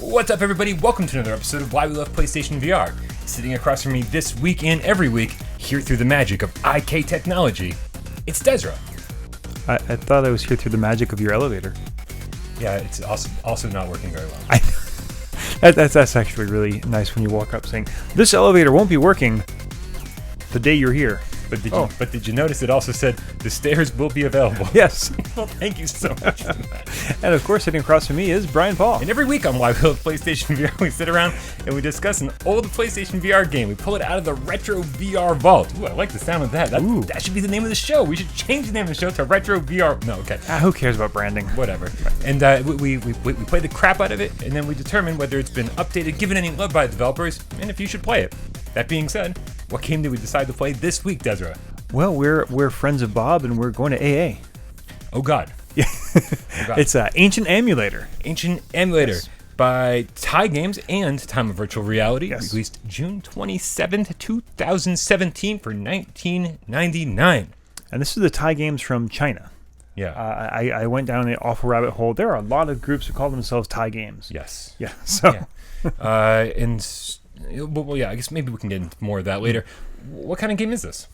What's up, everybody? Welcome to another episode of Why We Love PlayStation VR. Sitting across from me this week and every week, here through the magic of IK technology, it's Dezrah. I thought I was here through the magic of your elevator. Yeah, it's also not working very well. That's actually really nice when you walk up saying, this elevator won't be working the day you're here. But did you notice it also said, the stairs will be available? Yes. Well, thank you so much for that. And of course, sitting across from me is Brian Paul. And every week on Why We Love PlayStation VR, we sit around and we discuss an old PlayStation VR game. We pull it out of the Retro VR Vault. Ooh, I like the sound of that. That should be the name of the show. We should change the name of the show to Retro VR. No, okay. Who cares about branding? Whatever. And we play the crap out of it, and then we determine whether it's been updated, given any love by the developers, and if you should play it. That being said, what game did we decide to play this week, Dezrah? Well, we're friends of Bob, and we're going to AA. Oh, God. Yeah. Oh, God. It's Ancient Amulator. Ancient Amulator. Yes. By Thai Games and Time of Virtual Reality. Yes. Released June 27th, 2017 for $19.99. And this is the Thai Games from China. Yeah. I went down an awful rabbit hole. There are a lot of groups who call themselves Thai Games. Yes. Yeah. So. Yeah. Well, yeah, I guess maybe we can get into more of that later. What kind of game is this?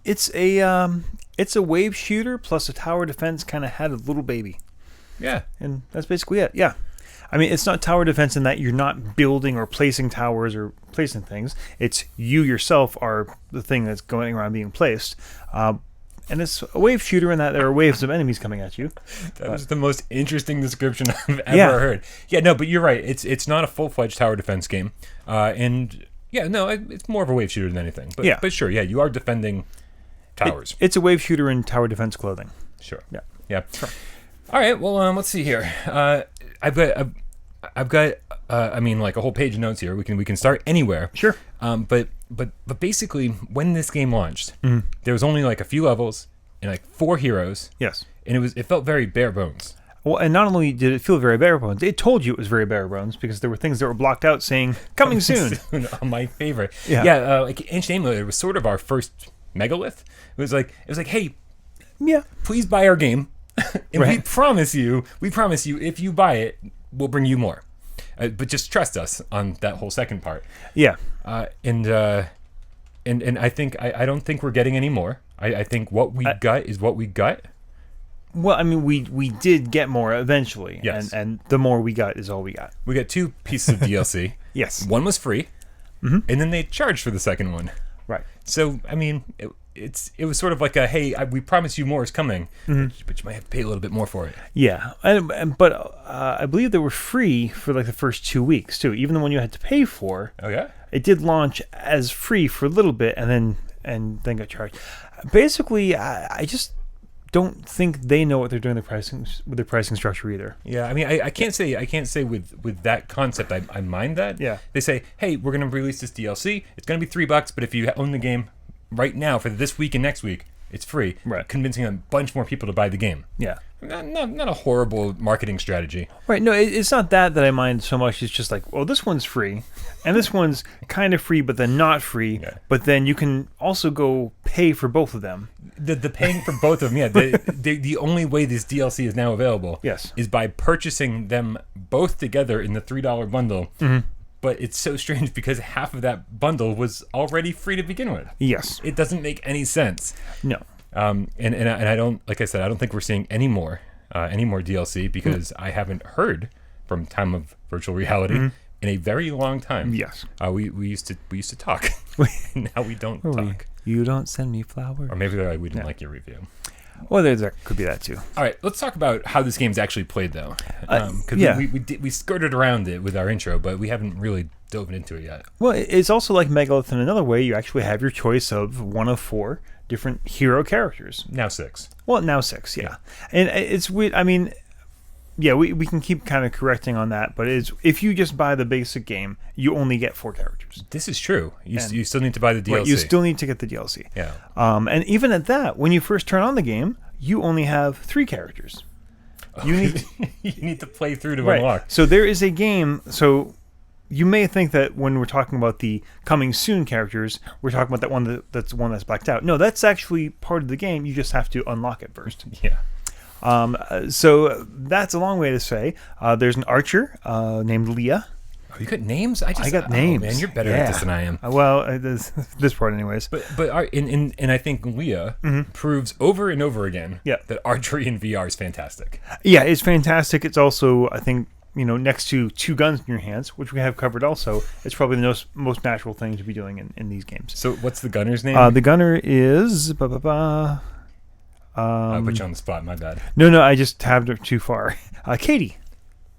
It's a wave shooter plus a tower defense kind of had a little baby. Yeah. And that's basically it. Yeah. I mean, it's not tower defense in that you're not building or placing towers or placing things. It's you yourself are the thing that's going around being placed. And it's a wave shooter in that there are waves of enemies coming at you. That was the most interesting description I've ever heard. Yeah, no, but you're right. It's not a full-fledged tower defense game. It's more of a wave shooter than anything. But sure, yeah, you are defending towers. It's a wave shooter in tower defense clothing. Sure. Yeah. Sure. All right. Well, let's see here. I've got like a whole page of notes here. We can start anywhere. Sure. But basically, when this game launched, there was only like a few levels and like 4 heroes. Yes. And it felt very bare bones. Well, and not only did it feel very bare bones, it told you it was very bare bones because there were things that were blocked out saying "coming soon." My favorite. Yeah. Like Ancient Amulet was sort of our first megalith. It was like, hey, please buy our game, and we promise you, if you buy it, we'll bring you more. But just trust us on that whole second part. Yeah. And I think I don't think we're getting any more. I think what we got is what we got. Well, I mean, we did get more eventually. Yes. And the more we got is all we got. We got 2 pieces of DLC. Yes. One was free, and then they charged for the second one. Right. So, I mean, it was sort of like a, hey, we promise you more is coming, but you might have to pay a little bit more for it. Yeah. But I believe they were free for like the first 2 weeks, too. Even the one you had to pay for. Oh, yeah? It did launch as free for a little bit and then got charged. Basically, I just don't think they know what they're doing with their pricing structure either. Yeah, I mean, I can't say with that concept I mind that. Yeah. They say, hey, we're going to release this DLC. It's going to be $3, but if you own the game right now for this week and next week, it's free. Right. Convincing a bunch more people to buy the game. Yeah. Not a horrible marketing strategy. Right. No, it's not that I mind so much. It's just like, well, this one's free, and this one's kind of free, but then not free. Yeah. But then you can also go pay for both of them. The paying for both of them, yeah. The only way this DLC is now available, is by purchasing them both together in the $3 bundle. Mm-hmm. But it's so strange because half of that bundle was already free to begin with. Yes. It doesn't make any sense. No. And I don't, like I said, I don't think we're seeing any more DLC because I haven't heard from Time of Virtual Reality in a very long time. Yes. We used to talk. Now we don't talk. You don't send me flowers. Or maybe we didn't like your review. Well, there could be that too. All right, let's talk about how this game's actually played, though. We skirted around it with our intro, but we haven't really dove into it yet. Well, it's also like Megalith in another way. You actually have your choice of one of 4 different hero characters. Now 6. Well, now 6, yeah. And it's weird. I mean, yeah, we can keep kind of correcting on that, but if you just buy the basic game, you only get 4 characters. This is true. You still need to buy the DLC. Right, you still need to get the DLC. Yeah. And even at that, when you first turn on the game, you only have 3 characters. You need to play through to unlock. So there is a game. So you may think that when we're talking about the coming soon characters, we're talking about that one that's blacked out. No, that's actually part of the game. You just have to unlock it first. Yeah. So that's a long way to say. There's an archer named Leah. Oh, you got names? I got names. Man, you're better at this than I am. This part, anyways. But I think Leah proves over and over again that archery in VR is fantastic. Yeah, it's fantastic. It's also, I think, next to two guns in your hands, which we have covered also, it's probably the most natural thing to be doing in these games. So what's the gunner's name? The gunner is... I put you on the spot, my bad. No, I just tabbed it too far. Katie.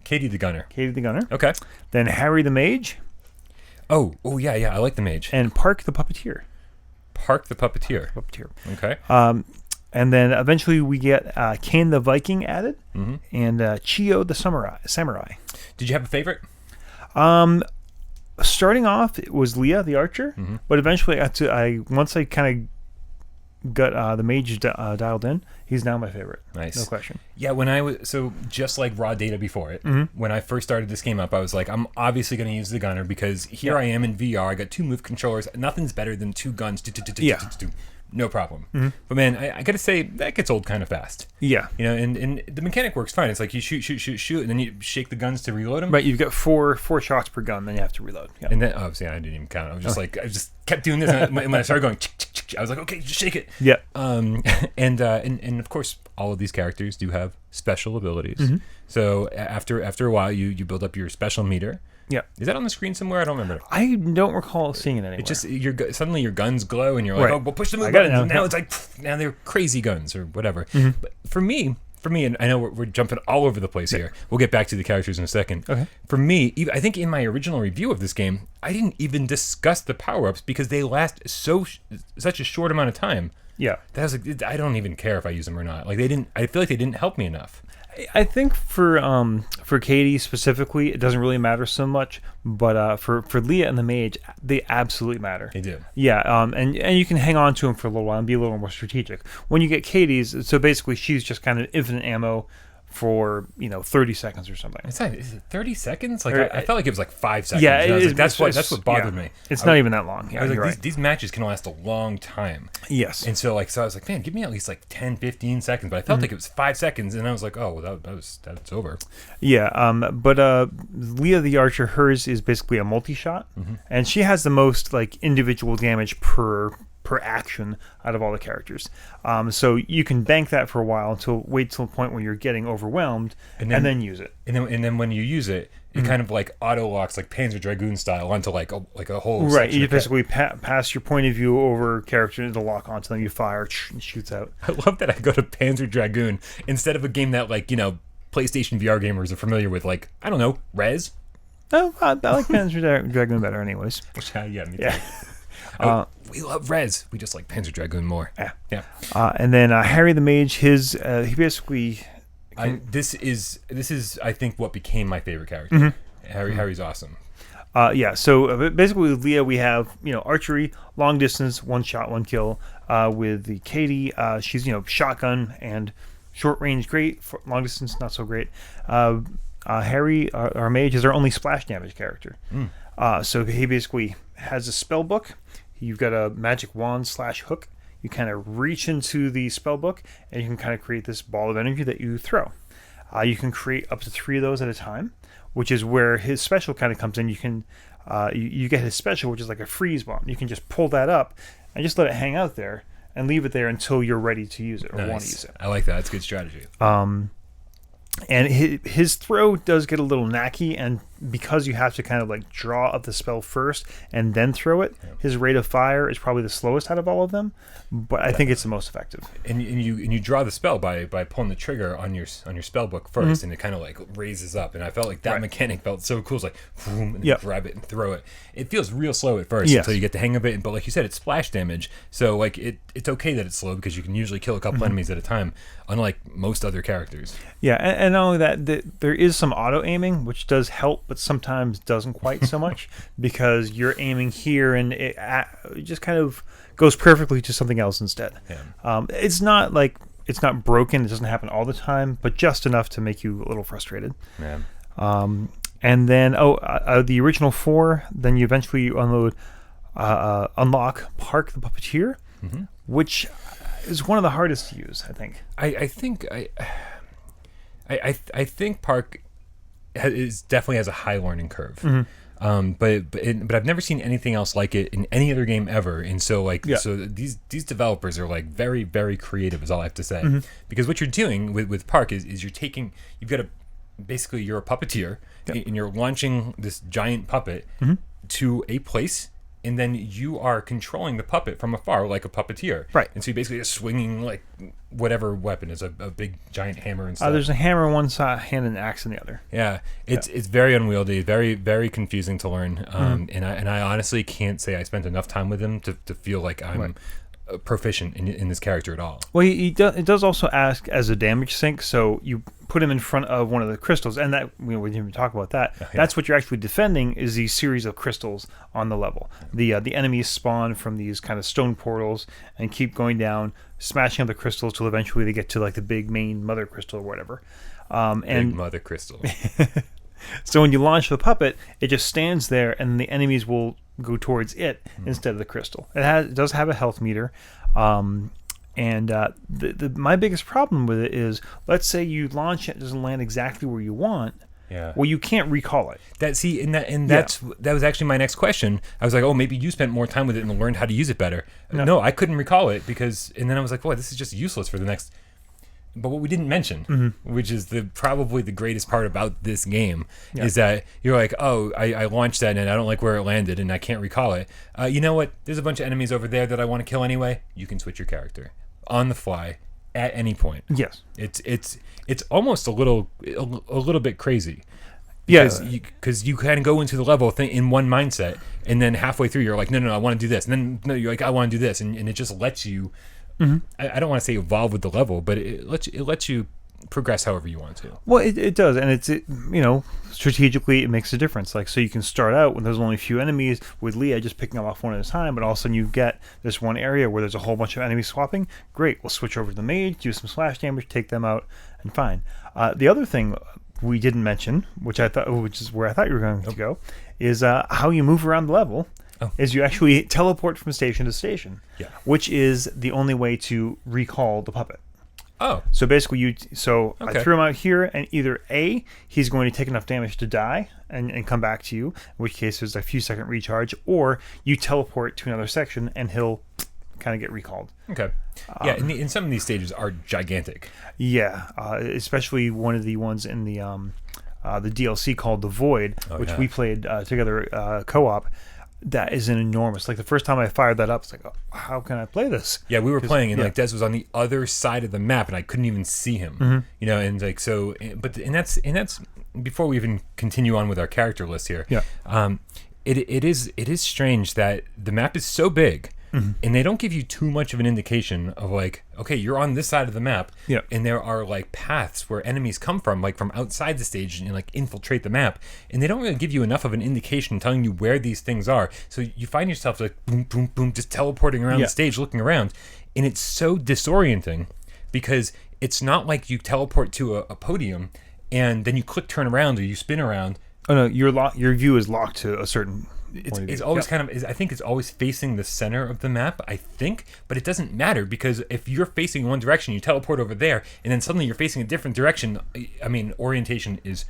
Katie the gunner. Katie the gunner. Okay. Then Harry the mage. Oh, yeah, I like the mage. And Park the puppeteer. Park the puppeteer. Okay. And then eventually we get Kane the Viking added, and Chio the samurai. Did you have a favorite? Starting off, it was Leah the archer, but eventually once I kind of got the mage dialed in, he's now my favorite. Nice. No question. Yeah, just like raw data before it, when I first started this game up, I was like, I'm obviously going to use the gunner because here I am in VR. I got 2 move controllers. Nothing's better than 2 guns. No problem. But man, I gotta say that gets old kind of fast. Yeah. And the mechanic works fine. It's like you shoot, and then you shake the guns to reload them. Right. You've got four shots per gun, then you have to reload. Yeah. And then I didn't even count. I was just I just kept doing this. And when I started going, I was like, okay, just shake it. Yeah. And of course, all of these characters do have special abilities. So after a while, you build up your special meter. Yeah. Is that on the screen somewhere? I don't remember. I don't recall seeing it anywhere. It just suddenly your guns glow and you're like, right. oh, well, push the move button. button. Now it's like, now they're crazy guns or whatever. But for me, and I know we're jumping all over the place here. We'll get back to the characters in a second. Okay. For me, I think in my original review of this game, I didn't even discuss the power-ups because they last such a short amount of time. Yeah. That was like, I don't even care if I use them or not. Like I feel like they didn't help me enough. I think for Katie specifically, it doesn't really matter so much. But for Leah and the mage, they absolutely matter. They do. Yeah. And you can hang on to them for a little while and be a little more strategic. When you get Katie's, so basically she's just kind of infinite ammo for 30 seconds or something. Is it 30 seconds? Like I felt like it was like 5 seconds. Yeah, that's what bothered me. It's not even that long. Yeah, I was like, right. these matches can last a long time. Yes. And so I was like, man, give me at least like 10, 15 seconds. But I felt like it was 5 seconds, and I was like, oh, well, that's over. Yeah. But Leah the archer, hers is basically a multi-shot, and she has the most like individual damage per action out of all the characters. So you can bank that for a while wait till the point where you're getting overwhelmed and then use it. And then when you use it, it kind of like auto locks like Panzer Dragoon style onto like a whole right. You basically pass your point of view over character to lock onto them. You fire, and shoots out. I love that I go to Panzer Dragoon instead of a game that like PlayStation VR gamers are familiar with, like I don't know, Rez. Oh, I like Panzer Dragoon better, anyways. Yeah, me too. We love Rez. We just like Panzer Dragoon more. Yeah. And then Harry the mage, he basically. This is I think what became my favorite character. Harry's awesome. Yeah. So basically, with Leah, we have archery, long distance, 1 shot, 1 kill. With the Katie, she's shotgun and short range, great. For long distance, not so great. Harry, our mage, is our only splash damage character. So he basically has a spell book. You've got a magic wand / hook. You kind of reach into the spell book, and you can kind of create this ball of energy that you throw. You can create up to 3 of those at a time, which is where his special kind of comes in. You can you get his special, which is like a freeze bomb. You can just pull that up and just let it hang out there and leave it there until you're ready to use it or want to use it. I like that. It's good strategy. And his throw does get a little knacky, and because you have to kind of like draw up the spell first and then throw it, his rate of fire is probably the slowest out of all of them, but I think it's the most effective. And you draw the spell by pulling the trigger on your spell book first, and it kind of like raises up. And I felt like that mechanic felt so cool. It's like boom, and grab it and throw it. It feels real slow at first until you get the hang of it. But like you said, it's splash damage, so like it's okay that it's slow because you can usually kill a couple enemies at a time, unlike most other characters. Yeah, and not only that, there is some auto aiming, which does help, but sometimes doesn't quite so much because you're aiming here and it just kind of goes perfectly to something else instead. It's not broken. It doesn't happen all the time, but just enough to make you a little frustrated. And then the original 4. Then you eventually unlock Park the puppeteer, which is one of the hardest to use, I think. I think I think Park definitely has a high learning curve. But I've never seen anything else like it in any other game ever. And so so these developers are like very, very creative is all I have to say. Because what you're doing with Park is you've got basically you're a puppeteer and you're launching this giant puppet to a place. And then you are controlling the puppet from afar like a puppeteer. Right. And so you're basically just swinging like whatever weapon is a big giant hammer and stuff. There's a hammer on one side, hand, and an axe in the other. Yeah. It's very unwieldy, very, very confusing to learn. And I honestly can't say I spent enough time with him to feel like I'm proficient in this character at all. Well, it does also ask as a damage sink, so you put him in front of one of the crystals, and that we didn't even talk about that. That's what you're actually defending is these series of crystals on the level. The enemies spawn from these kind of stone portals and keep going down, smashing up the crystals till eventually they get to like the big main mother crystal or whatever. Big mother crystal. So when you launch the puppet, it just stands there, and the enemies will go towards it instead of the crystal. It does have a health meter, and my biggest problem with it is, let's say you launch it, doesn't land exactly where you want. Yeah. Well, you can't recall it. That was actually my next question. I was like, oh, maybe you spent more time with it and learned how to use it better. No, I couldn't recall it and then I was like, boy, this is just useless for the next. But what we didn't mention, which is probably the greatest part about this game, is that you're like, oh, I launched that and I don't like where it landed and I can't recall it. You know what? There's a bunch of enemies over there that I want to kill anyway. You can switch your character on the fly at any point. Yes, it's almost a little bit crazy. Because you kind of go into the level thing in one mindset, and then halfway through you're like, no, I want to do this, and then no, you're like, I want to do this, and it just lets you. I don't want to say evolve with the level, but it lets you progress however you want to. Well, it does, and strategically it makes a difference. Like, so you can start out when there's only a few enemies with Leah just picking them off one at a time, but all of a sudden you get this one area where there's a whole bunch of enemies swapping. Great, we'll switch over to the mage, do some slash damage, take them out, and fine. The other thing we didn't mention, which is where I thought you were going to go, is how you move around the level. Is you actually teleport from station to station, which is the only way to recall the puppet. Oh. So basically, I threw him out here, and either A, he's going to take enough damage to die and come back to you, in which case there's a few second recharge, or you teleport to another section, and he'll kind of get recalled. Okay. Yeah, and some of these stages are gigantic. Yeah, especially one of the ones in the DLC called The Void, which we played together co-op. That is an enormous. Like the first time I fired that up, it's like, oh, how can I play this? Yeah, we were playing, and like Des was on the other side of the map, and I couldn't even see him. And like so, but that's before we even continue on with our character list here. Yeah. It is strange that the map is so big. And they don't give you too much of an indication of like, okay, you're on this side of the map, and there are like paths where enemies come from, like from outside the stage and like infiltrate the map, and they don't really give you enough of an indication telling you where these things are. So you find yourself like boom, boom, boom, just teleporting around the stage, looking around, and it's so disorienting because it's not like you teleport to a podium and then you click turn around or you spin around. Oh no, your view is locked to a certain. It's always kind of. I think it's always facing the center of the map. I think, but it doesn't matter because if you're facing one direction, you teleport over there, and then suddenly you're facing a different direction. I mean, orientation is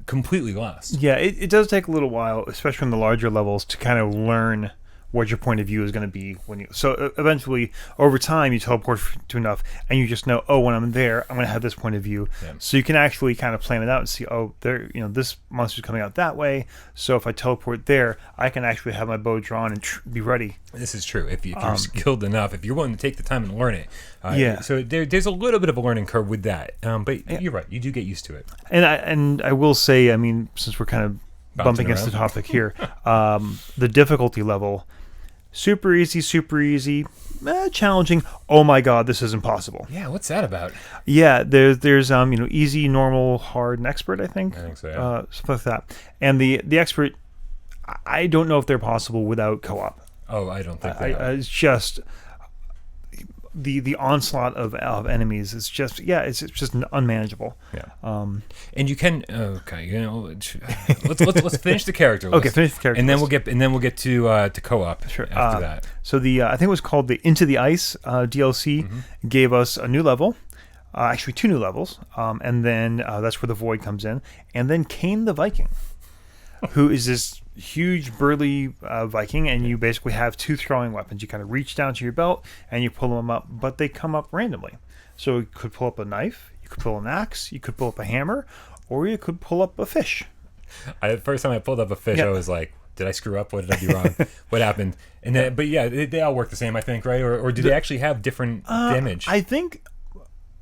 completely lost. Yeah, it does take a little while, especially in the larger levels, to kind of learn what your point of view is going to be when you. So eventually, over time, you teleport to enough, and you just know, oh, when I'm there, I'm going to have this point of view. Yeah. So you can actually kind of plan it out and see, oh, there, this monster's coming out that way. So if I teleport there, I can actually have my bow drawn and be ready. This is true. If you're skilled enough, if you're willing to take the time and learn it. So there's a little bit of a learning curve with that. But you're right. You do get used to it. And I will say, I mean, since we're kind of bumping against the topic here, the difficulty level. Super easy, challenging. Oh my God, this is impossible. Yeah, what's that about? Yeah, there's easy, normal, hard, and expert. I think so. Yeah. Something like that. And the expert, I don't know if they're possible without co-op. Oh, I don't think they are. It's just the onslaught of enemies is just it's just unmanageable. Yeah. And you can let's finish the character list. Okay, finish the character. And then list. we'll get to co-op after that. So I think it was called the Into the Ice DLC gave us a new level. Actually, 2 new levels. And then that's where the Void comes in. And then Cain the Viking, who is this huge, burly Viking, and you basically have 2 throwing weapons. You kind of reach down to your belt, and you pull them up, but they come up randomly. So you could pull up a knife, you could pull an axe, you could pull up a hammer, or you could pull up a fish. The first time I pulled up a fish, I was like, did I screw up? What did I do wrong? What happened? And then, but yeah, they all work the same, I think, right? Or do they actually have different damage? I think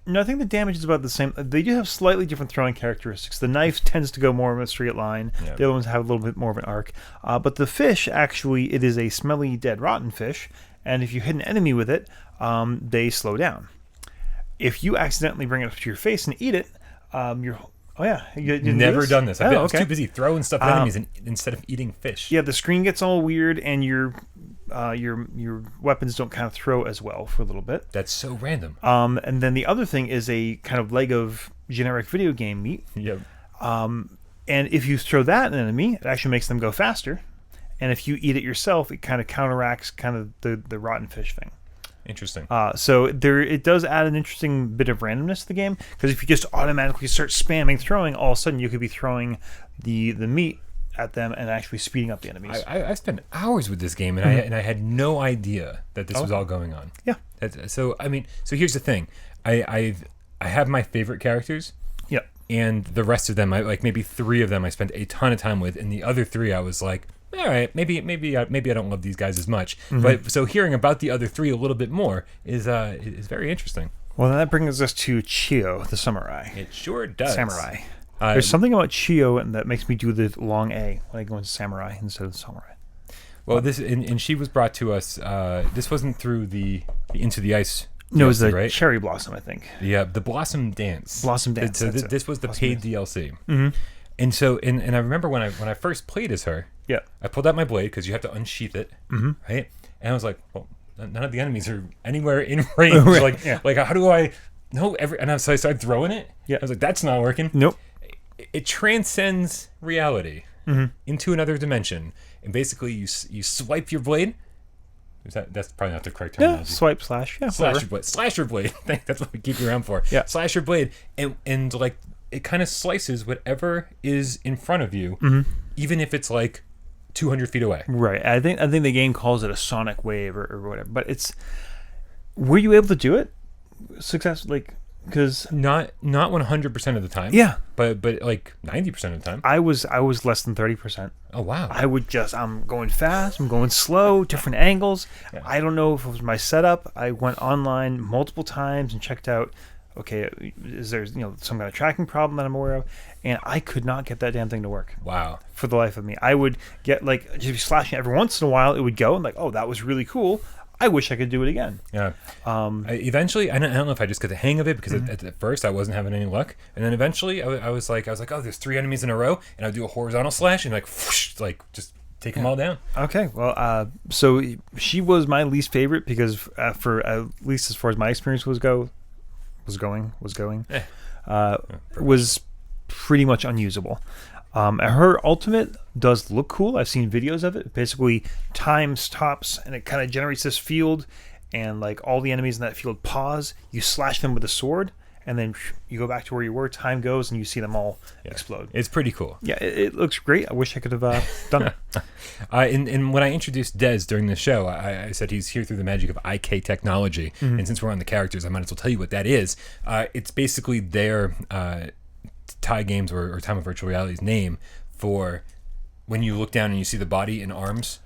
the damage is about the same. They do have slightly different throwing characteristics. The knife tends to go more of a straight line. Yeah. The other ones have a little bit more of an arc. But the fish, actually, it is a smelly, dead, rotten fish. And if you hit an enemy with it, they slow down. If you accidentally bring it up to your face and eat it, you're... Oh, yeah. You Never done this. I was okay. too busy throwing stuff at enemies instead of eating fish. Yeah, the screen gets all weird, and your weapons don't kind of throw as well for a little bit. That's so random. And then the other thing is a kind of leg of generic video game meat. Yep. And if you throw that at an enemy, it actually makes them go faster. And if you eat it yourself, it kind of counteracts kind of the rotten fish thing. Interesting. So it does add an interesting bit of randomness to the game, because if you just automatically start spamming throwing, all of a sudden you could be throwing the meat at them and actually speeding up the enemies. I spent hours with this game, and I had no idea that this was all going on. Yeah. So here's the thing. I have my favorite characters. Yeah. And the rest of them, like maybe 3 of them, I spent a ton of time with, and the other 3 I was like, all right, maybe I don't love these guys as much. But so hearing about the other 3 a little bit more is very interesting. Well, then that brings us to Chio, the samurai. It sure does. Samurai. There's something about Chio that makes me do the long A when I go into samurai instead of samurai. Well, this and she was brought to us. This wasn't through the Into the Ice. No, it was the right? Cherry Blossom, I think. Yeah, the Blossom Dance. Blossom Dance. So this was the paid DLC. Mm-hmm. And so, and I remember when I first played as her. Yeah. I pulled out my blade because you have to unsheath it, right? And I was like, well, none of the enemies are anywhere in range. Right. Like how do I know so I started throwing it. Yeah. I was like, that's not working. Nope. It transcends reality into another dimension, and basically you swipe your blade. That's probably not the correct terminology. Yeah, swipe slash. Yeah, slash your blade. Slash your blade. That's what we keep you around for. Yeah. Slash your blade, and like it kind of slices whatever is in front of you, even if it's like 200 feet away. Right. I think the game calls it a sonic wave or whatever. But were you able to do it successfully? Because not 100% of the time. Yeah. But like 90% of the time. I was less than 30%. Oh wow. I'm going fast, I'm going slow, different angles. Yeah. I don't know if it was my setup. I went online multiple times and checked out, okay, is there some kind of tracking problem that I'm aware of? And I could not get that damn thing to work. Wow. For the life of me. I would get just be slashing every once in a while, it would go and like, oh, that was really cool. I wish I could do it again. Yeah. Eventually, I don't know if I just got the hang of it, because at first I wasn't having any luck, and then eventually I was like, oh, there's 3 enemies in a row, and I'd do a horizontal slash and like, whoosh, like just take them all down. Okay. Well, so she was my least favorite because for at least as far as my experience was pretty much unusable. Her ultimate does look cool. I've seen videos of it. Basically, time stops and it kind of generates this field, and like all the enemies in that field pause. You slash them with a sword, and then you go back to where you were. Time goes, and you see them all explode. It's pretty cool. Yeah, it looks great. I wish I could have done it. And when I introduced Dez during the show, I said he's here through the magic of IK technology. And since we're on the characters, I might as well tell you what that is. It's basically their TIE Games or Time of Virtual Reality's name for when you look down and you see the body and arms.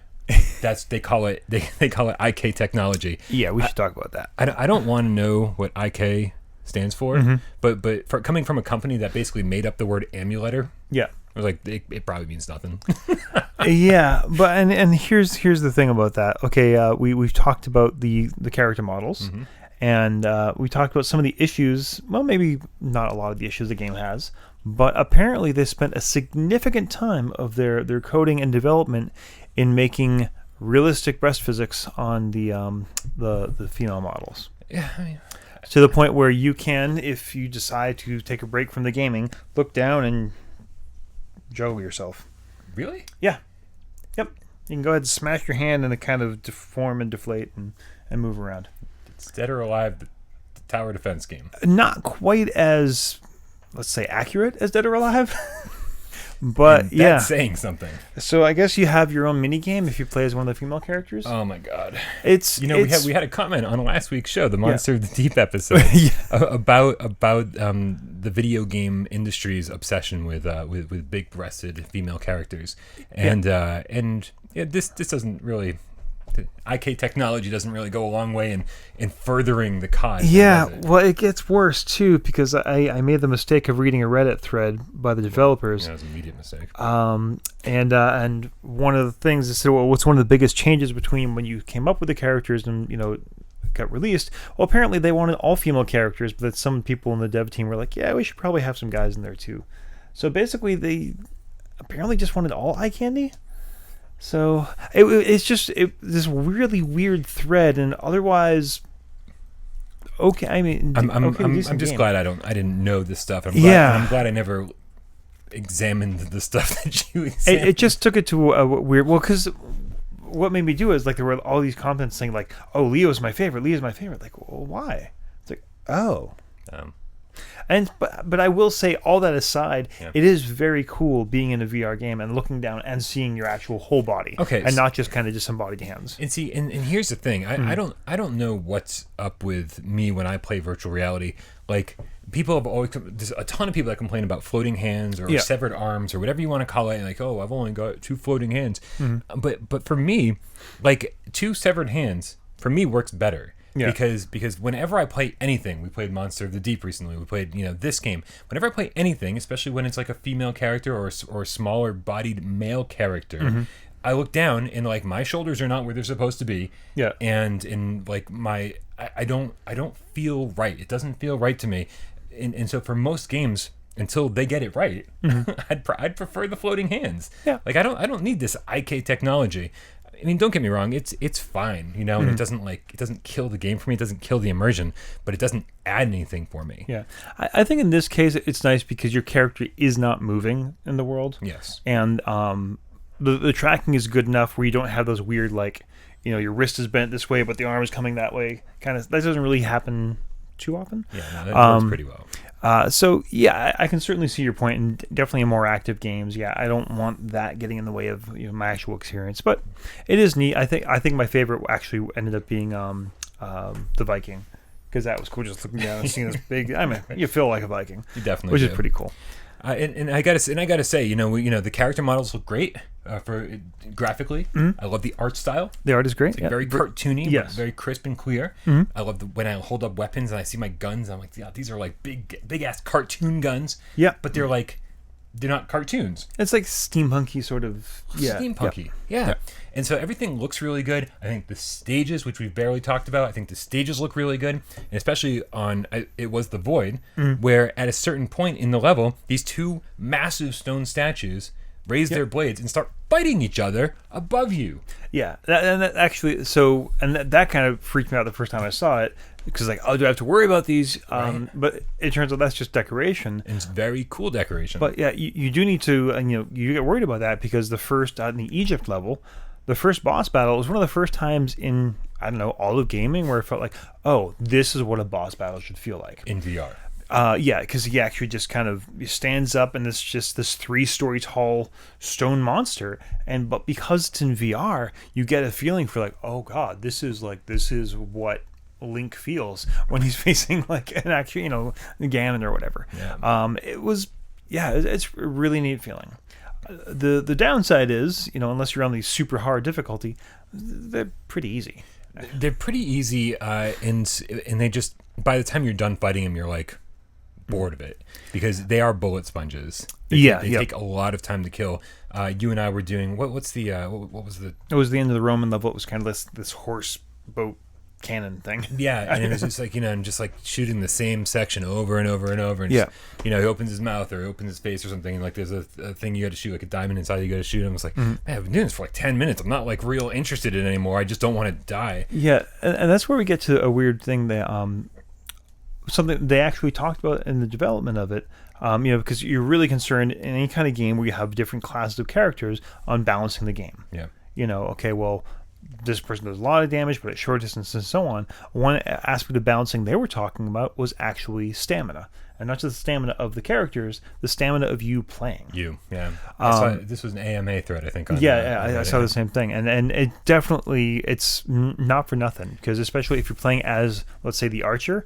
They call it IK technology. Yeah, we should talk about that. I don't want to know what IK stands for, but for coming from a company that basically made up the word Amuletor, yeah, I was like, it probably means nothing. Yeah, but and here's the thing about that. Okay, we've talked about the character models. And we talked about some of the issues, well, maybe not a lot of the issues the game has, but apparently they spent a significant time of their coding and development in making realistic breast physics on the female models. Yeah, I mean, to the point where you can, if you decide to take a break from the gaming, look down and juggle yourself. Really? Yeah. Yep. You can go ahead and smash your hand and it kind of deform and deflate and move around. It's dead or alive. tower defense game. Not quite as, let's say, accurate as Dead or Alive. But and yeah, that's saying something. So I guess you have your own mini game if you play as one of the female characters. Oh my god! It's we had a comment on last week's show, the Monster of the Deep episode, about the video game industry's obsession with big-breasted female characters, and this doesn't really. IK technology doesn't really go a long way in furthering the cause. Yeah, well, it gets worse too because I made the mistake of reading a Reddit thread by the developers. Yeah, it was an immediate mistake. And one of the things is, so what's one of the biggest changes between when you came up with the characters and got released? Well, apparently they wanted all female characters, but some people in the dev team were like, yeah, we should probably have some guys in there too. So basically, they apparently just wanted all eye candy. So it's just this really weird thread, and otherwise, okay. I mean, I'm just glad I didn't know this stuff. I'm glad I never examined the stuff that you examined. It just took it to a weird. Well, because what made me do it is like there were all these comments saying like, "Oh, Leo's my favorite. Leo's my favorite." Like, well, why? It's like, oh. But I will say, all that aside, it is very cool being in a VR game and looking down and seeing your actual whole body, and not just kind of disembodied hands. And see, and here's the thing: I don't know what's up with me when I play virtual reality. Like, people have always, there's a ton of people that complain about floating hands or severed arms or whatever you want to call it. And like, oh, I've only got 2 floating hands. But for me, like 2 severed hands for me works better. Yeah. Because whenever I play anything, we played Monster of the Deep recently, we played this game. Whenever I play anything, especially when it's like a female character or a smaller bodied male character, I look down and like my shoulders are not where they're supposed to be. Yeah. And in like I don't feel right. It doesn't feel right to me. And so for most games, until they get it right, I'd prefer the floating hands. Yeah. Like I don't need this IK technology. I mean, don't get me wrong. It's fine, and it doesn't kill the game for me. It doesn't kill the immersion, but it doesn't add anything for me. Yeah, I think in this case it's nice because your character is not moving in the world. Yes, and the tracking is good enough where you don't have those weird your wrist is bent this way, but the arm is coming that way. That doesn't really happen too often. Yeah, no, that works pretty well. So yeah, I can certainly see your point, and definitely in more active games. Yeah, I don't want that getting in the way of my actual experience, but it is neat. I think my favorite actually ended up being the Viking, because that was cool. Just looking down and seeing this big. I mean, you feel like a Viking. You definitely, which is pretty cool. And I gotta say, the character models look great for graphically. I love the art style. The art is great. It's very cartoony, but very crisp and clear. I love when I hold up weapons and I see my guns. I'm like, yeah, these are like big ass cartoon guns. Yeah, but they're not cartoons. It's like steampunky sort of. Yeah, steampunky. Yeah. And so everything looks really good. I think the stages, which we've barely talked about, I think the stages look really good. And especially on, it was the Void, where at a certain point in the level, these 2 massive stone statues raise their blades and start fighting each other above you. Yeah, that kind of freaked me out the first time I saw it, because do I have to worry about these? Right. But it turns out that's just decoration. And it's very cool decoration. But yeah, you do need to, you get worried about that because the first, in the Egypt level, the first boss battle was one of the first times in, all of gaming where it felt like, oh, this is what a boss battle should feel like. In VR. Yeah, because he actually just kind of stands up and it's just this 3-story tall stone monster, but because it's in VR, you get a feeling for like, oh god, this is what Link feels when he's facing like an actual, Ganon or whatever. Yeah. It's a really neat feeling. The downside is, unless you're on the super hard difficulty, they're pretty easy. They're pretty easy, and they just, by the time you're done fighting them, you're like bored of it, because they are bullet sponges. They take a lot of time to kill. You and I were doing what was the? It was the end of the Roman level. It was kind of this horse boat cannon thing. Yeah, and it was just like, and just like shooting the same section over and over and over. And just, he opens his mouth or opens his face or something, and like there's a thing you got to shoot, like a diamond inside you got to shoot. And I was like, man, I've been doing this for like 10 minutes. I'm not like real interested in it anymore. I just don't want to die. Yeah, and that's where we get to a weird thing that something they actually talked about in the development of it. Because you're really concerned in any kind of game where you have different classes of characters on balancing the game. Yeah. Okay, well, this person does a lot of damage, but at short distance and so on. One aspect of balancing they were talking about was actually stamina. And not just the stamina of the characters, the stamina of you playing. Yeah. I saw, this was an AMA thread, I think. I saw the same thing. And it definitely, it's not for nothing. Because especially if you're playing as, let's say, the archer,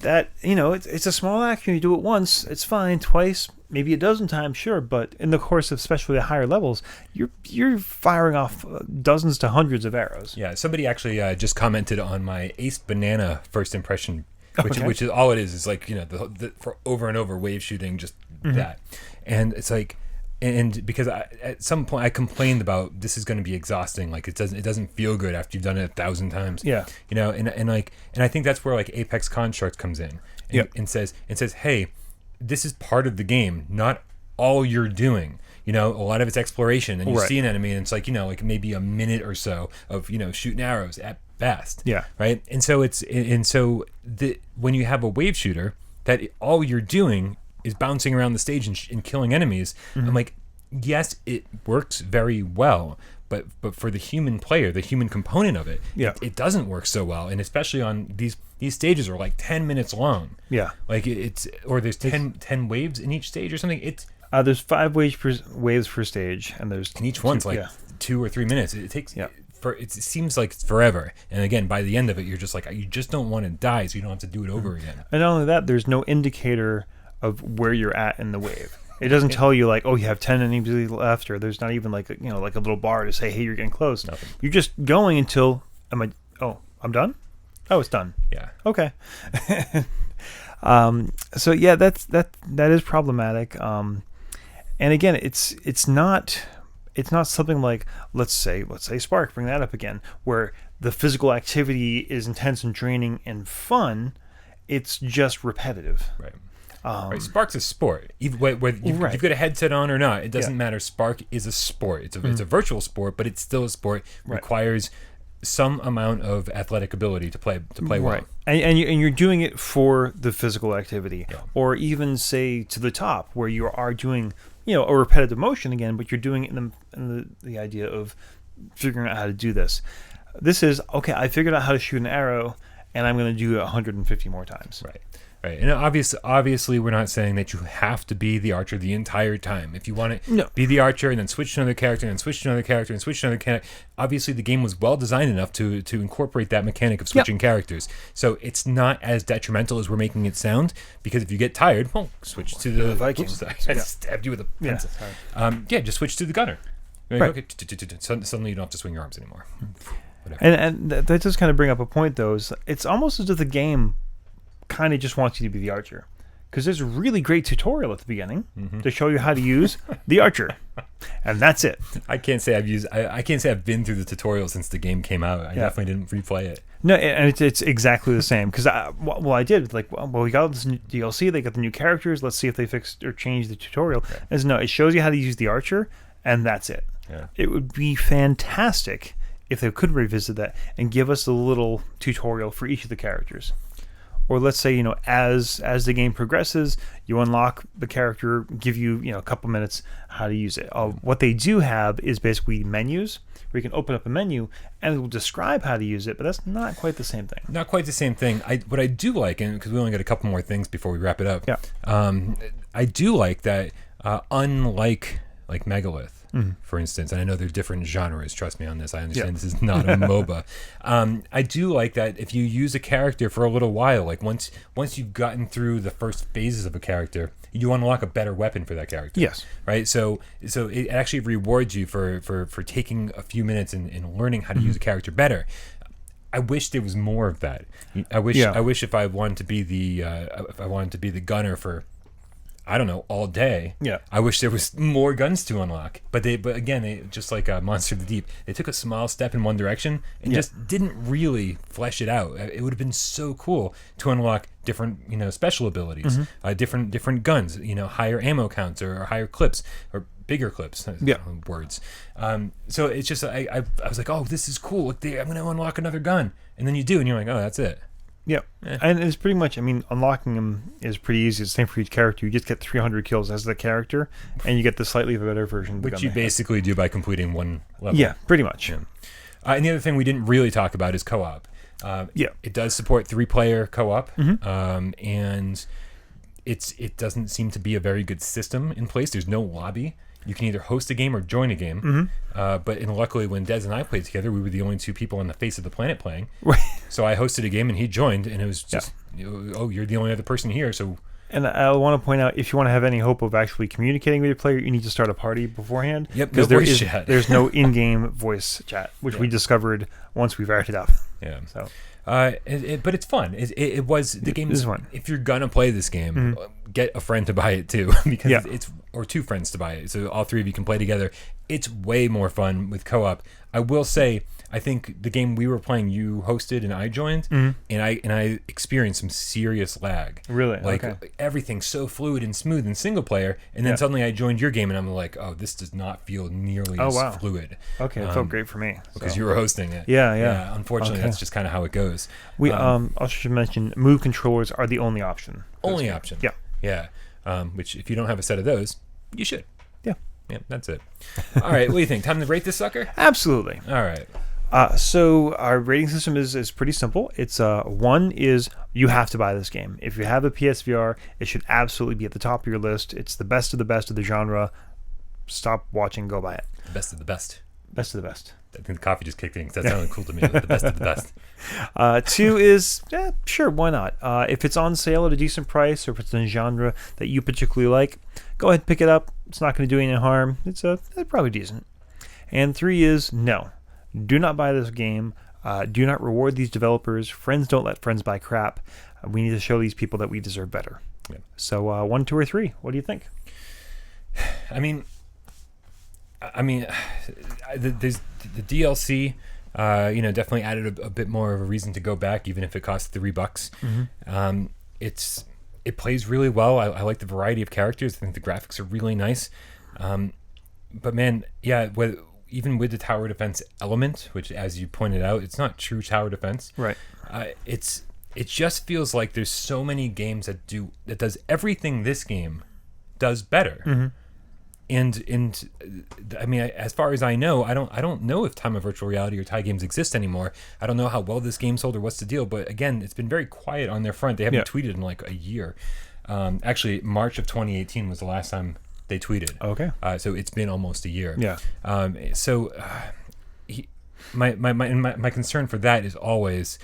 that, it's a small action. You do it once, it's fine. Twice, maybe a dozen times, sure. But in the course of especially the higher levels, you're firing off dozens to hundreds of arrows. Yeah, somebody actually just commented on my Ace Banana first impression, which is all it is. It's like, the for over and over wave shooting, just that. And it's like, and because at some point I complained about this is going to be exhausting. Like it doesn't feel good after you've done it 1,000 times. Yeah. And I think that's where like Apex Constructs comes in and says, hey, this is part of the game, not all you're doing. A lot of it's exploration, and you see an enemy, and it's like, like maybe a minute or so of, shooting arrows at best. Yeah. Right. And so when you have a wave shooter, that all you're doing is bouncing around the stage and killing enemies. I'm like, yes, it works very well, but for the human player, the human component of it, it doesn't work so well, and especially on these stages are like 10 minutes long. Yeah. Like there's 10 waves in each stage or something. There's 5 waves per stage, and each one's 2 or 3 minutes. It takes it seems like it's forever. And again, by the end of it, you're just like, you just don't want to die, so you don't have to do it over again. And not only that, there's no indicator of where you're at in the wave. It doesn't tell you like, oh, you have 10 enemies left, or there's not even like like a little bar to say, hey, you're getting close. Nothing. You're just going until I'm done. Oh, it's done. Yeah. Okay. So yeah, that is problematic. And again, it's not something like let's say Spark, bring that up again, where the physical activity is intense and draining and fun. It's just repetitive. Right. Right. Spark's a sport. Whether you've got a headset on or not, it doesn't matter. Spark is a sport. It's a virtual sport, but it's still a sport. Requires some amount of athletic ability to play well. And you're doing it for the physical activity, or even say to the top where you are doing a repetitive motion again, but you're doing it in the idea of figuring out how to do this. This is okay. I figured out how to shoot an arrow, and I'm going to do it 150 more times. Right. And obviously, we're not saying that you have to be the archer the entire time. If you want to be the archer and then switch to another character and then switch to another character and switch to another character, obviously the game was well designed enough to incorporate that mechanic of switching characters. So it's not as detrimental as we're making it sound, because if you get tired, well, switch to the Vikings. I stabbed you with a pencil. Just switch to the gunner. Okay, suddenly you don't have to swing your arms anymore. Whatever. And that does kind of bring up a point, though. It's almost as if the game kind of just wants you to be the archer, because there's a really great tutorial at the beginning to show you how to use the archer, and that's it. I can't say I've been through the tutorial since the game came out. I definitely didn't replay it. No, and it's exactly the same, because I did we got this new DLC, they got the new characters, let's see if they fixed or changed the tutorial. As no, it shows you how to use the archer, and that's it. It would be fantastic if they could revisit that and give us a little tutorial for each of the characters. Or let's say, as the game progresses, you unlock the character, give you, a couple minutes how to use it. What they do have is basically menus, where you can open up a menu and it will describe how to use it, but that's not quite the same thing. Not quite the same thing. What I do like, and because we only got a couple more things before we wrap it up, I do like that, unlike like Megalith, for instance, and I know they're different genres, trust me on this, I understand this is not a MOBA. I do like that if you use a character for a little while, like once you've gotten through the first phases of a character, you unlock a better weapon for that character. Yes. Right? So it actually rewards you for taking a few minutes and learning how to use a character better. I wish there was more of that. I wish if I wanted to be the gunner for, I don't know, all day. Yeah. I wish there was more guns to unlock. But again, just like Monster of the Deep, they took a small step in one direction and just didn't really flesh it out. It would have been so cool to unlock different, special abilities, different guns, higher ammo counts or higher clips or bigger clips. Words. So it's just I was like, oh, this is cool. Look, I'm going to unlock another gun, and then you do, and you're like, oh, that's it. Yeah, and it's pretty much, unlocking them is pretty easy. It's the same for each character. You just get 300 kills as the character, and you get the slightly better version of the gun. Which you basically do by completing one level. Yeah, pretty much. And the other thing we didn't really talk about is co-op. It does support 3-player co-op, and it doesn't seem to be a very good system in place. There's no lobby. You can either host a game or join a game. But luckily, when Dez and I played together, we were the only 2 people on the face of the planet playing. Right. So I hosted a game and he joined, and it was just, you're the only other person here. So. And I want to point out, if you want to have any hope of actually communicating with your player, you need to start a party beforehand. Yep, no voice chat. There's no in-game voice chat, which we discovered once we fired it up. Yeah. So. But it's fun. It was the game is fun. If you're gonna play this game, get a friend to buy it too, because it's or 2 friends to buy it, so all 3 of you can play together. It's way more fun with co-op. I will say, I think the game we were playing, you hosted and I joined, and I experienced some serious lag. Really? Like everything's so fluid and smooth in single player, and then suddenly I joined your game, and I'm like, oh, this does not feel nearly as fluid. Okay, it felt great for me because you were hosting it. Yeah. Unfortunately, that's just kind of how it goes. We also should mention, Move controllers are the only option. Only option. Yeah. Which if you don't have a set of those, you should. Yeah, that's it. All right, what do you think? Time to rate this sucker? Absolutely. All right. So our rating system is pretty simple. It's 1 is you have to buy this game. If you have a PSVR, it should absolutely be at the top of your list. It's the best of the genre. Stop watching, go buy it. The best of the best. Best of the best. I think the coffee just kicked in because that sounded cool to me. The best of the best. 2 is, sure, why not? If it's on sale at a decent price, or if it's in a genre that you particularly like, go ahead and pick it up. It's not going to do any harm. It's probably decent. And 3 is no. Do not buy this game. Do not reward these developers. Friends don't let friends buy crap. We need to show these people that we deserve better. Yeah. So 1, 2, or 3. What do you think? I mean, there's the DLC. Definitely added a bit more of a reason to go back, even if it costs $3. It plays really well. I like the variety of characters. I think the graphics are really nice. But man, even with the tower defense element, which, as you pointed out, it's not true tower defense. Right. It just feels like there's so many games that does everything this game does better. And I mean, as far as I know, I don't know if Time of Virtual Reality or tie games exist anymore. I don't know how well this game sold or what's the deal. But again, it's been very quiet on their front. They haven't tweeted in like a year. Actually, March of 2018 was the last time they tweeted. Okay. So it's been almost a year. Yeah. My concern for that is always,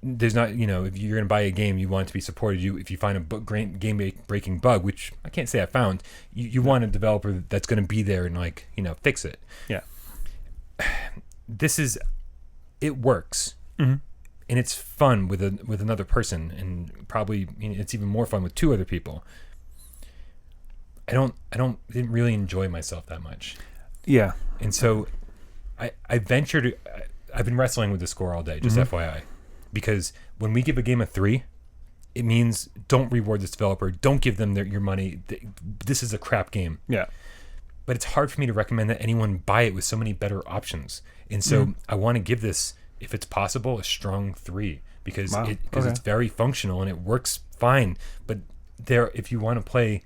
there's not, if you're going to buy a game, you want it to be supported. If you find a game-breaking bug, which I can't say I found, you want a developer that's going to be there and fix it. Yeah. It works, and it's fun with another person, and probably it's even more fun with 2 other people. I didn't really enjoy myself that much. Yeah. And so I've been wrestling with the score all day, just FYI. Because when we give a game a 3, it means don't reward this developer. Don't give them your money. This is a crap game. Yeah. But it's hard for me to recommend that anyone buy it with so many better options. And so I want to give this, if it's possible, a strong 3 because it's very functional and it works fine. But if you want to play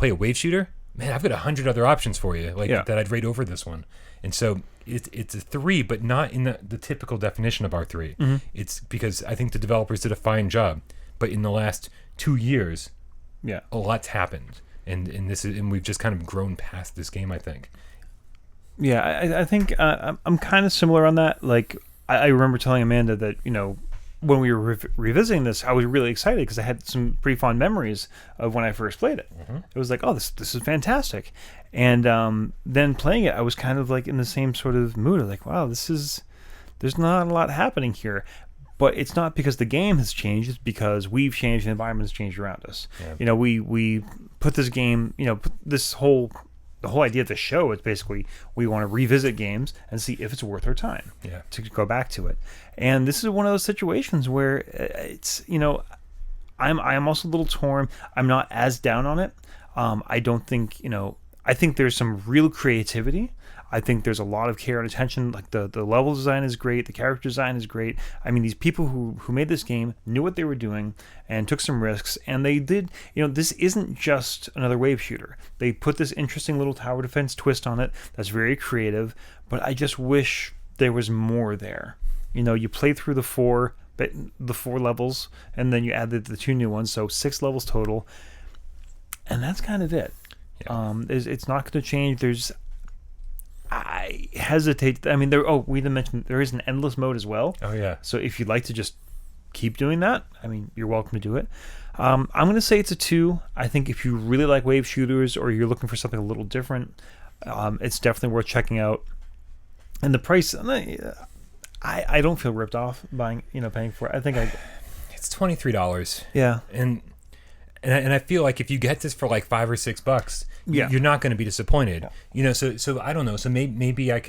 a wave shooter, man, I've got 100 other options for you that I'd rate over this one. And so it's a 3, but not in the typical definition of our 3. It's because I think the developers did a fine job, but in the last 2 years, a lot's happened, and we've just kind of grown past this game, I think. Yeah, I think I'm kind of similar on that. Like I remember telling Amanda that when we were revisiting this, I was really excited because I had some pretty fond memories of when I first played it. It was like, oh, this is fantastic. And then playing it, I was kind of like in the same sort of mood. Like, wow, there's not a lot happening here. But it's not because the game has changed. It's because we've changed, the environment has changed around us. Yeah. We put this game, the whole idea of the show is basically we want to revisit games and see if it's worth our time to go back to it. And this is one of those situations where it's, I'm also a little torn. I'm not as down on it. I don't think, I think there's some real creativity. I think there's a lot of care and attention. Like the level design is great. The character design is great. I mean, these people who made this game knew what they were doing and took some risks. And they did, this isn't just another wave shooter. They put this interesting little tower defense twist on it that's very creative. But I just wish there was more there. You know, you play through the four levels, and then you added the 2 new ones, so 6 levels total, and that's kind of it. Yeah. It's not going to change. I hesitate. I mean, we didn't mention there is an endless mode as well. Oh yeah. So if you'd like to just keep doing that, I mean, you're welcome to do it. I'm going to say it's a 2. I think if you really like wave shooters or you're looking for something a little different, it's definitely worth checking out. And the price, I don't feel ripped off paying for it. I think it's $23. Yeah. And I feel like if you get this for like $5 or $6, you're not going to be disappointed. Yeah. You know, so I don't know. So maybe I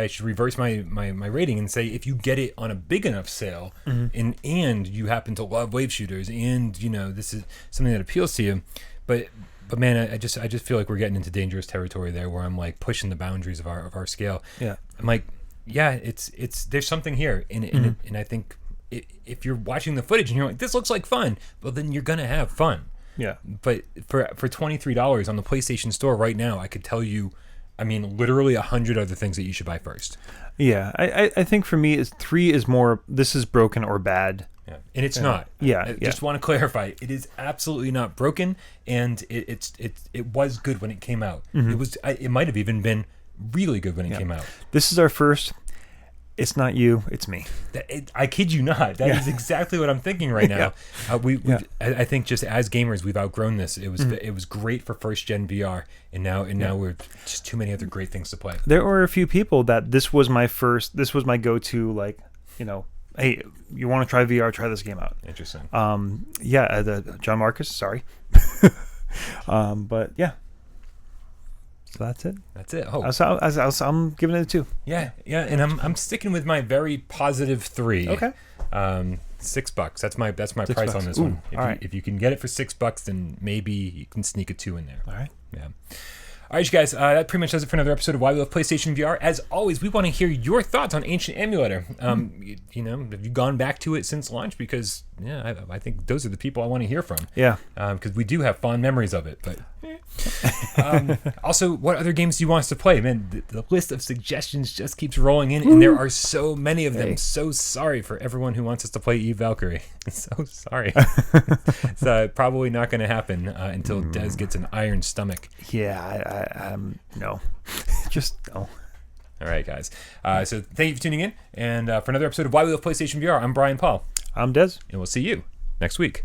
should reverse my rating and say if you get it on a big enough sale, mm-hmm. and you happen to love wave shooters, and you know this is something that appeals to you, but man, I just feel like we're getting into dangerous territory there, where I'm like pushing the boundaries of our scale. Yeah. I'm like, yeah, it's there's something here in it, mm-hmm. and I think if you're watching the footage and you're like, this looks like fun, well then you're gonna have fun. Yeah. But for $23 on the PlayStation Store right now, I could tell you, I mean, literally 100 other things that you should buy first. Yeah. I think for me, 3 is more, this is broken or bad. Yeah. And it's not. Yeah. I just want to clarify, it is absolutely not broken, and it was good when it came out. Mm-hmm. It might have even been really good when it came out. This is our first. It's not you, it's me. I kid you not. That is exactly what I'm thinking right now. I think just as gamers, we've outgrown this. It was great for first gen VR, and now we're just too many other great things to play. There were a few people that this was my go-to, like, you know, hey, you want to try VR? Try this game out. Interesting. John Marcus. Sorry, but yeah. So that's it. Oh, I'm giving it a 2. Yeah, and I'm sticking with my very positive 3. Okay. $6. That's my price on this one. If you can get it for $6, then maybe you can sneak a 2 in there. All right. Yeah. All right, you guys, that pretty much does it for another episode of Why We Love PlayStation VR. As always, we want to hear your thoughts on Ancient Amuletor. You know, have you gone back to it since launch? Because, I think those are the people I want to hear from. Yeah. Because we do have fond memories of it. But also, what other games do you want us to play? Man, the list of suggestions just keeps rolling in, and there are so many of them. So sorry for everyone who wants us to play Eve Valkyrie. So sorry. It's probably not going to happen until Des gets an iron stomach. Yeah, no. Just no. All right, guys. So thank you for tuning in. And for another episode of Why We Love PlayStation VR, I'm Brian Paul. I'm Des. And we'll see you next week.